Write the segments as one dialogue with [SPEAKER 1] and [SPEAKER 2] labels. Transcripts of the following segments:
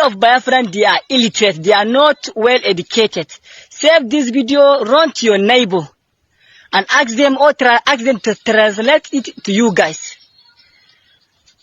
[SPEAKER 1] of Biafran, they are illiterate. They are not well educated. Save this video, run to your neighbor and ask them to translate it to you guys.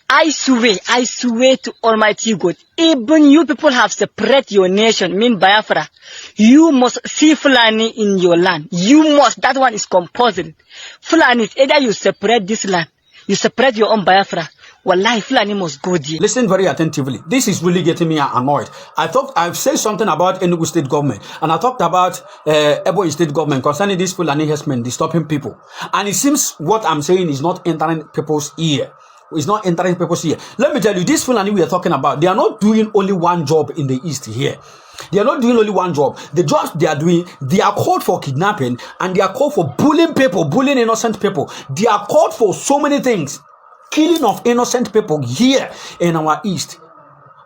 [SPEAKER 1] I swear to Almighty God, even you people have separate your nation, mean Biafra. You must see Fulani in your land. You must. That one is compulsory. Fulani, either you separate this land, you separate your own Biafra. Wallahi, Fulani must go there.
[SPEAKER 2] Listen very attentively. This is really getting me annoyed. I've said something about Enugu state government, and I talked about Ebonyi state government concerning these Fulani herdsmen disturbing people. And it seems what I'm saying is not entering people's ear. It's not entering people's ear. Let me tell you, this Fulani we are talking about, they are not doing only one job in the east here. They are not doing only one job. The jobs they are doing, they are called for kidnapping, and they are called for bullying people, bullying innocent people. They are called for so many things. Killing of innocent people here in our east.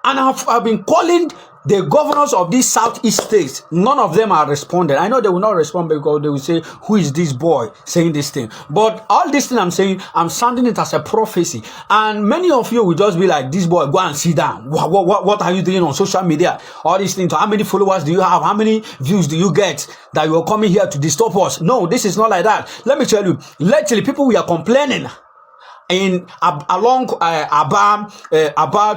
[SPEAKER 2] And I've been calling the governors of these southeast states. None of them are responding. I know they will not respond because they will say, who is this boy saying this thing? But all this thing I'm saying, I'm sounding it as a prophecy. And many of you will just be like, this boy, go and sit down. What are you doing on social media? All these things. How many followers do you have? How many views do you get that you're coming here to disturb us? No, this is not like that. Let me tell you, lately people we are complaining along Aba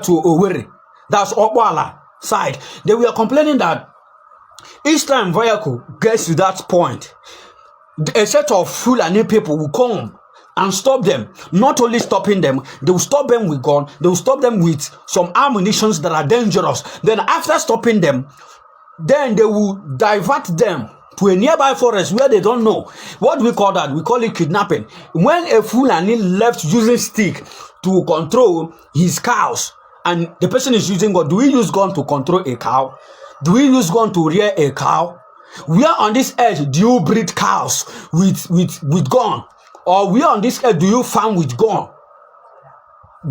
[SPEAKER 2] to Owerri, that's Okwala side. They were complaining that each time vehicle gets to that point, a set of Fulani people will come and stop them. Not only stopping them, they will stop them with gun, they will stop them with some ammunitions that are dangerous. Then after stopping them, then they will divert them to a nearby forest where they don't know. What do we call that? We call it kidnapping. When a Fulani left using stick to control his cows, and the person is using gun, do we use gun to control a cow? Do we use gun to rear a cow? Where on this earth do you breed cows with gun? Or where on this earth do you farm with gun?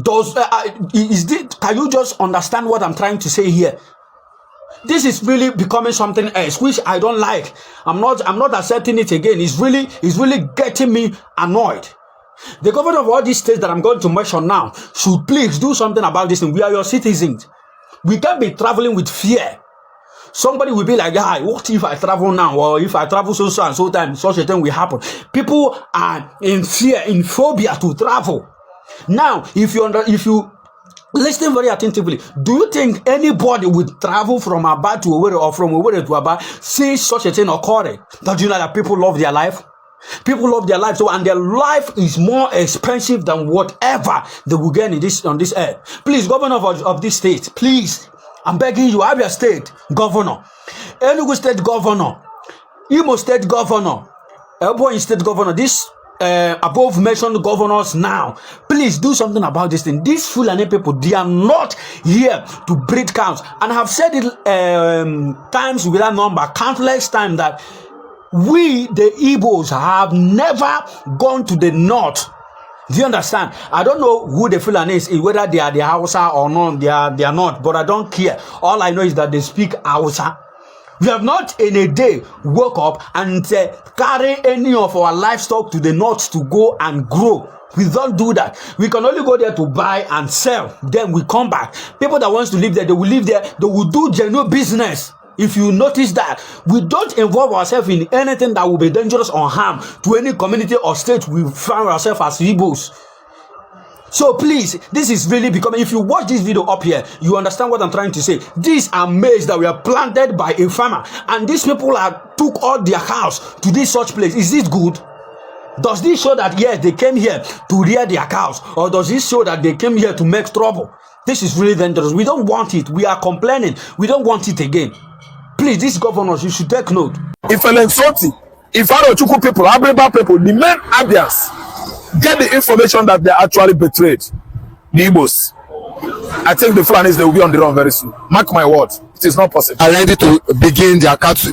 [SPEAKER 2] Can you just understand what I'm trying to say here? This is really becoming something else, which I don't like. I'm not accepting it again. It's really getting me annoyed. The governor of all these states that I'm going to mention now should please do something about this thing. We are your citizens. We can't be traveling with fear. Somebody will be like, "Hi, what if I travel now? Or if I travel so and so time, such a thing will happen." People are in fear, in phobia to travel. Now, if you listen very attentively, do you think anybody would travel from Aba to Owerri or from Owerri to Aba see such a thing occurring? Don't you know that people love their life? People love their life, and their life is more expensive than whatever they will get on this earth. Please, governor of this state, please, I'm begging you, Abia State governor, Enugu State governor, Imo State governor, Ebonyi State governor, this above mentioned governors now, please do something about this thing. These Fulani people, they are not here to breed cows, and I have said it times without number, countless times, that we, the Igbos, have never gone to the north. Do you understand? I don't know who the Fulani is, whether they are the Hausa or not. They are not, but I don't care. All I know is that they speak Hausa. We have not in a day woke up and carry any of our livestock to the north to go and grow. We don't do that. We can only go there to buy and sell. Then we come back. People that wants to live there, they will live there. They will do genuine business. If you notice that, we don't involve ourselves in anything that will be dangerous or harm to any community or state we find ourselves as Igbos. So please, this is really becoming, if you watch this video up here, you understand what I'm trying to say. These are maize that were planted by a farmer, and these people took all their cows to this such place. Is this good? Does this show that, yes, they came here to rear their cows? Or does this show that they came here to make trouble? This is really dangerous. We don't want it. We are complaining. We don't want it again. Please, these governors, you should take note.
[SPEAKER 3] If an Ensoti, if Arochukwu people, Abreba people, the main Abians get the information that they actually betrayed the Igbos, I think the Fulanis, they will be on the run very soon. Mark my words, it is not possible.
[SPEAKER 4] Are ready to begin their cattle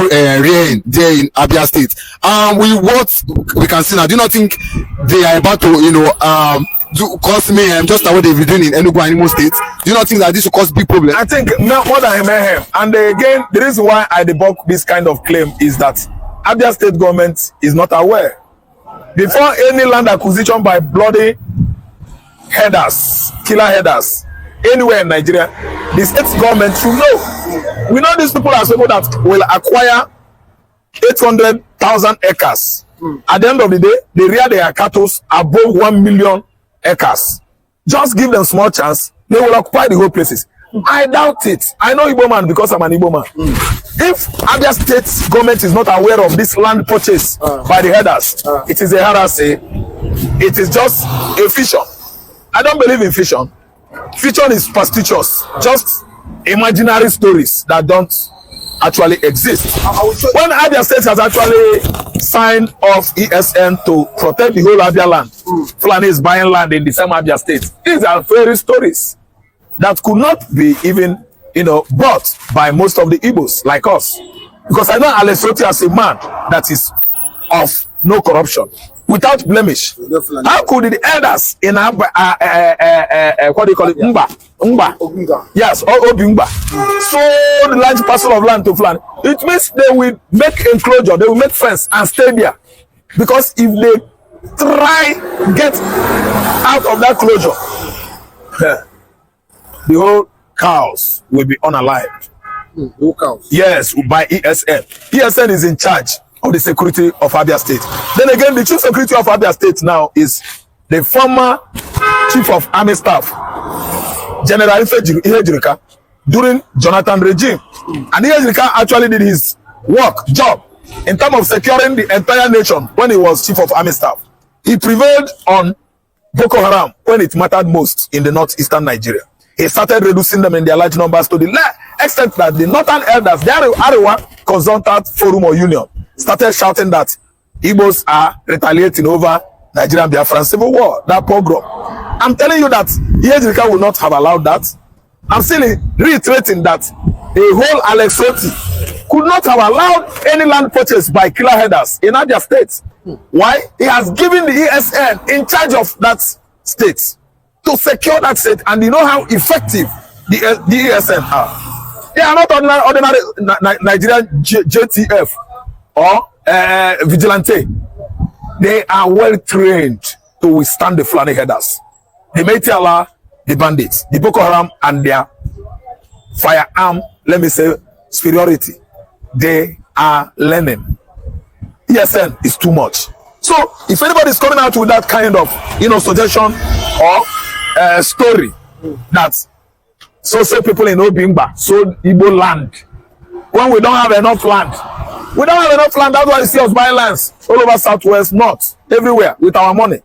[SPEAKER 4] rearing there in Abia State. With what we can see now, do you not think they are about to, to cause mayhem just like what they've been doing in Enugu and Imo State? Do you not think that this will cause big problems?
[SPEAKER 3] I think more than mayhem. And again, the reason why I debunk this kind of claim is that Abia State government is not aware. Before any land acquisition by bloody headers, killer headers, anywhere in Nigeria, the state government should know. We know these people are people that will acquire 800,000 acres. At the end of the day, they rear their cattle above 1 million acres. Just give them small chance, they will occupy the whole places. I doubt it. I know Igbo man because I'm an Igbo man. If Abia State government is not aware of this land purchase by the herders, it is a heresy. It is just a fiction. I don't believe in fiction. Fiction is superstitious, just imaginary stories that don't actually exist. When Abia State has actually signed off ESN to protect the whole Abia land, Fulani is buying land in the same Abia State. These are fairy stories that could not be even, bought by most of the Igbos like us. Because I know Alex Roti as a man that is of no corruption, without blemish. How could the elders in what do you call it? Mba. Yes, or Obimba. Sold large parcel of land to Fulani. It means they will make enclosure, they will make fence and stay there. Because if they try get out of that closure, the whole cows will be unalived.
[SPEAKER 4] The whole cows?
[SPEAKER 3] Yes, by ESN. ESN is in charge of the security of Abia State. Then again, the chief security of Abia State now is the former chief of army staff, General Ihejirika, during Jonathan regime. And Ihejirika actually did his job, in terms of securing the entire nation when he was chief of army staff. He prevailed on Boko Haram when it mattered most in the northeastern Nigeria. He started reducing them in their large numbers to the extent that the northern elders, the Arewa Consultant Forum or Union, started shouting that Igbos are retaliating over Nigerian Biafran civil war, that pogrom. I'm telling you that Ihejirika will not have allowed that. I'm still reiterating that a whole Alex Roti could not have allowed any land purchase by killer headers in Abia State. Why? He has given the ESN in charge of that state to secure that state, and you know how effective the ESN are. They are not ordinary Nigerian JTF or vigilante. They are well trained to withstand the Fulani headers, the Meitiala, the bandits, the Boko Haram, and their firearm, let me say, superiority. They are learning. ESN is too much. So if anybody is coming out with that kind of suggestion or story that so people in Obimba sold Igbo land when we don't have enough land. We don't have enough land. That's why you see us buying lands all over Southwest, North, everywhere with our money.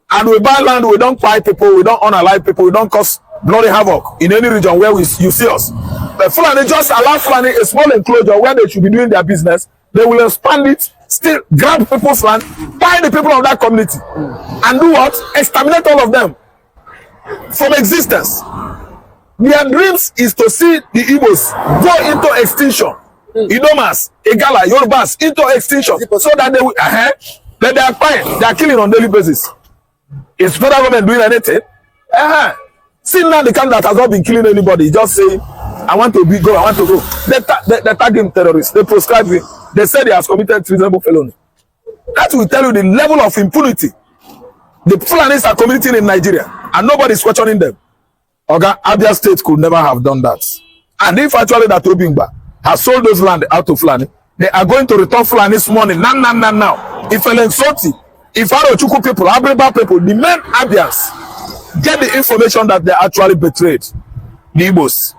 [SPEAKER 3] And we buy land, we don't buy people, we don't unalive people, we don't cause bloody havoc in any region where you see us. But Fulani just allow Fulani a small enclosure where they should be doing their business. They will expand it, still grab people's land, buy the people of that community, and do what? Exterminate all of them from existence. Their dreams is to see the Igbos go into extinction. Idomas, Igala, Yorubas into extinction, so that they will, that they are fine, they are killing on daily basis. Is federal government doing anything? See now the camp that has not been killing anybody, just saying, I want to go, I want to go. They tag him terrorists, they prescribe him, they say he has committed treasonable felony. That will tell you the level of impunity the Fulanis are committing in Nigeria, and nobody is questioning them. Abia State could never have done that. And if actually that Obimba has sold those land out to Fulani, they are going to return Fulani's money now. If Elensoti, if Arochukwu people, Abriba people, the main Abians get the information that they actually betrayed the Igbos,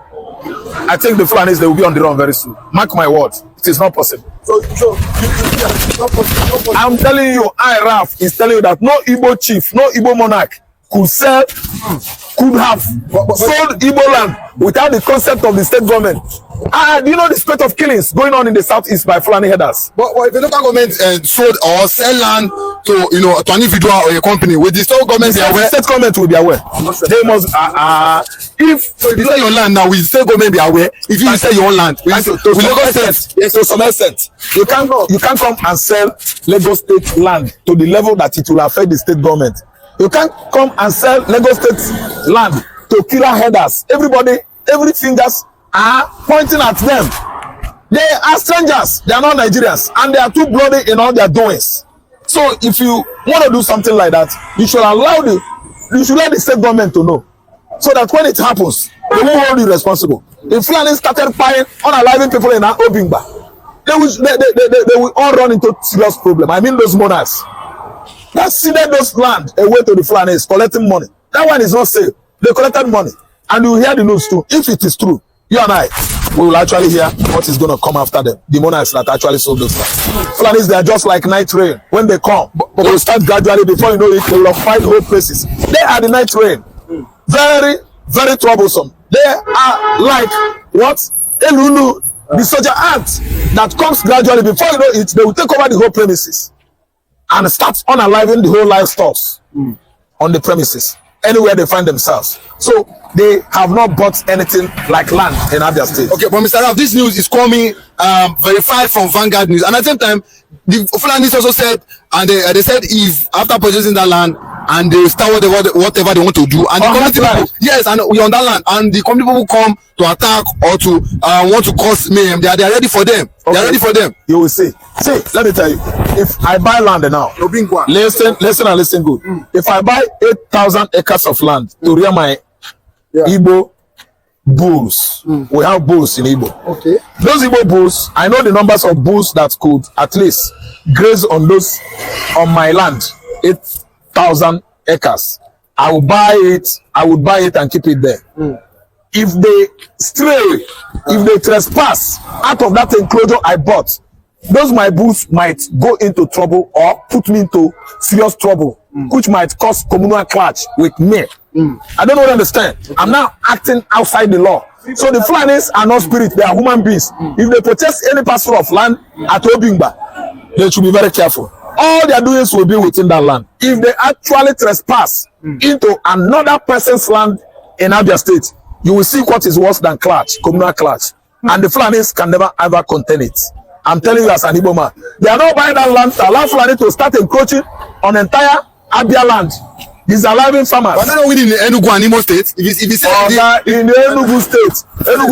[SPEAKER 3] I think the Fulanis, they will be on the run very soon. Mark my words, it is not possible. I'm telling you, Raf is telling you that no Igbo chief, no Igbo monarch could have sold Igbo land without the consent of the state government. Do you know the spate of killings going on in the southeast by Fulani headers? But if the local government sold or sell land to to an individual or a company, with the state government be aware? The state government will be aware. They must. If you sell your land now, will the state government be aware? If you sell your own land, yes, to some extent, you can't come and sell Lagos State land to the level that it will affect the state government. You can't come and sell Lagos State land to killer headers. Every fingers are pointing at them. They are strangers. They are not Nigerians, and they are too bloody in all their doings. So if you want to do something like that, you should let the state government to know. so that when it happens, they won't hold you responsible. If Fulani started firing, unaliving people in Obingba, they will all run into serious problem. I mean those monarchs that ceded those land away to the Fulanis collecting money. That one is not safe. They collected money. And you hear the news too. If it is true, you and I, we will actually hear what is going to come after them. The monarchs that actually sold those land. Fulanis, they are just like night rain. When they come, they will start gradually. Before you know it, they will occupy whole places. They are the night rain. Very, very troublesome. They are like what? Elulu, the soldier ant that comes gradually. Before you know it, they will take over the whole premises and start unaliving the whole livestock on the premises, anywhere they find themselves. So they have not bought anything like land in Abia State.
[SPEAKER 4] Okay, but Mr. Ralph, this news is coming verified from Vanguard News, and at the same time, the Fulanis also said, and they said if after purchasing that land and they start whatever they want to do, and the community people, yes, and we on that land, and the community people come to attack or to want to cause mayhem, they are ready for them. Okay. They are ready for them.
[SPEAKER 3] You will see. See, let me tell you, if I buy land now, listen good. If I buy 8,000 acres of land to rear my Igbo bulls, we have bulls in Igbo. Okay. Those Igbo bulls, I know the numbers of bulls that could at least graze on my land, 8,000 acres. I would buy it and keep it there. If they stray, if they trespass out of that enclosure I bought, those my bulls might go into trouble or put me into serious trouble, which might cause communal clash with me. I don't understand. I'm now acting outside the law. So the Fulanis are not spirits, they are human beings. If they protest any parcel of land at Obingba, they should be very careful. All their doings will be within that land. If they actually trespass into another person's land in Abia State, you will see what is worse than clash, communal clash. And the Fulanis can never ever contain it. I'm telling you as an Igbo man, they are not buying that land to allow Fulani to start encroaching on entire Abia land. These are living farmers.
[SPEAKER 4] But not within the Enugu and Imo State. If you say
[SPEAKER 3] in the Enugu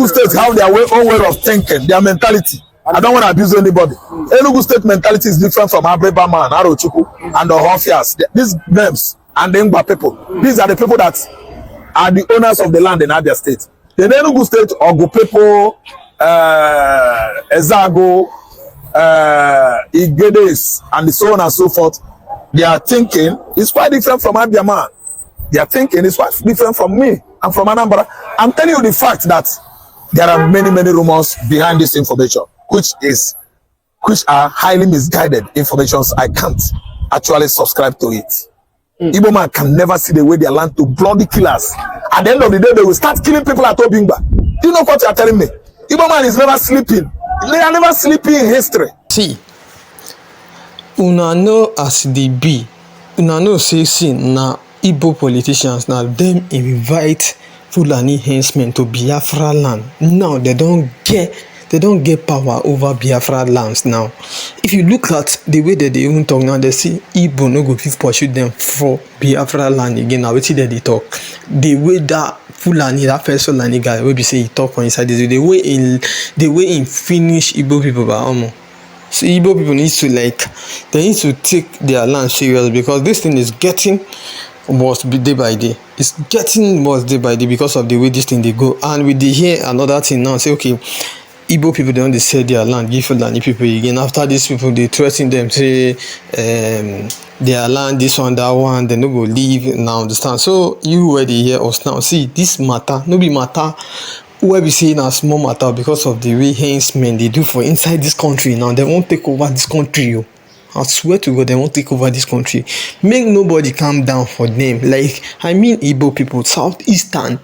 [SPEAKER 3] State have their own way of thinking, their mentality. I don't want to abuse anybody. Enugu State mentality is different from Abreba man, Arochukwu, and the Hofias. These names and the Ngba people. These are the people that are the owners of the land in Abia State. The Enugu State, Ogo people, Ezago, Igedes, and so on and so forth. Their thinking is quite different from Abia man. Their thinking is quite different from me and from Anambra. I'm telling you the fact that there are many rumors behind this information, which are highly misguided informations. I can't actually subscribe to it. Igbo man can never see the way their land to bloody killers. At the end of the day, they will start killing people at Obingba. Do you know what you are telling me? Igbo man is never sleeping. They are never sleeping in history.
[SPEAKER 5] See, una know as they be. Una know say na Igbo politicians now them invite Fulani herdsmen to Biafra land. Now they don't get power over Biafra lands now. If you look at the way that they even talk now, they see Igbo no go fit pursue them for Biafra land again. Now wetin they talk. The way that Fulani, that first Fulani guy will be say he talk on inside this, the way in finish Igbo people by so Igbo people need to take their land serious, because this thing is getting worse day by day. It's getting worse day by day because of the way this thing they go. And we dey hear another thing now, say okay, Igbo people don't sell their land, give Fulani people again. After these people they threaten them, say their land, this one, that one, they no go leave. Now understand. So you already hear us now. See, this matter, no be matter where we say a small matter because of the way herdsmen they do for inside this country. Now they won't take over this country, yo. I swear to God, they won't take over this country. Make nobody calm down for them. Like, I mean Igbo people, Southeastern,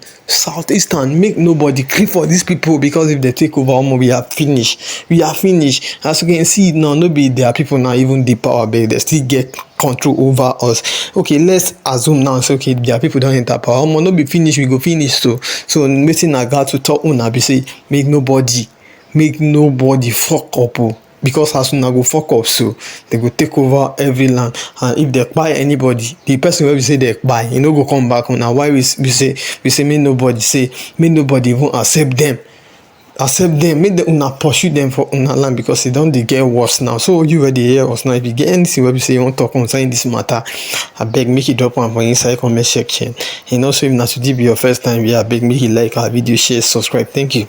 [SPEAKER 5] make nobody creep for these people, because if they take over, we are finished. We are finished. As you can see now, nobody, there are people now, even the power base, they still get control over us. Okay, let's assume now, so okay, there are people don't enter power. No be finished, we go finish. So meeting I got to talk on, be say, make nobody fuck up. Because as soon as go fuck up, so they go take over every land. And if they buy anybody, the person where we say they buy, you know, go come back on. Now why we say make nobody even accept them accept them, make them una pursue them for una land, because e don dey get worse now. So you wey dey hear us now, if you get anything wey be say you wan talk concerning this matter, abeg make you drop am for inside comment section. And also if na today be your first time here, abeg make you like our video, share, subscribe. Thank you.